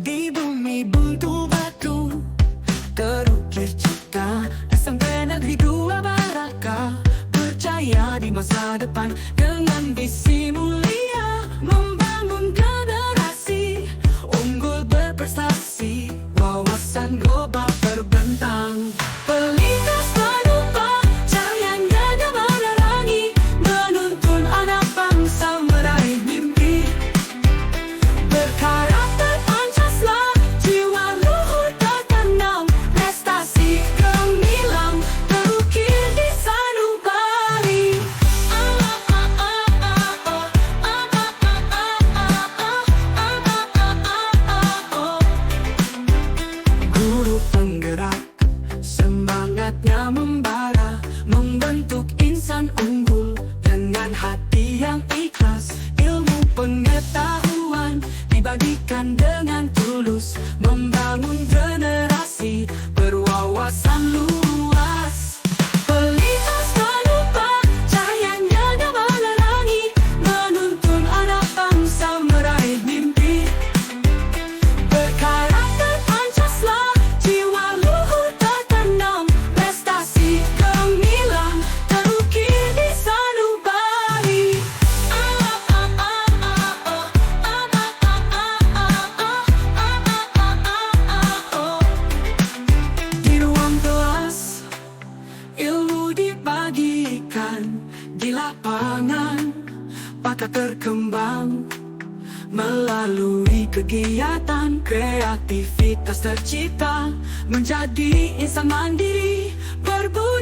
Di bumi buntu batu terukir cipta SMP Negeri 2 Baraka. Percaya di masa depan dengan visi mulia, membangun generasi unggul berprestasi, wawasan global terbentang. Pelintas penumpang cahayanya menerangi, menuntun anak bangsa meraih mimpi. Berkarakter Pancasila, jiwa luhur tertanam, prestasi gemilang terukir di sanubari. Guru penggerak, semangatnya membara, membentuk insan unggul dengan hati yang ikhlas. Ilmu pengetahuan dibagikan dengan tulus, membangun generasi berwawasan luas. Pelintas penumpang cahayanya menerangi, menuntun anak bangsa meraih mimpi. Berkarakter Pancasila, jiwa luhur tertanam, prestasi gemilang terukir di sanubari. Di ruang kelas, ilmu dibagikan. Di lapangan, bakat berkembang. Melalui kegiatan, kreativitas tercipta, menjadi insan mandiri, berbudi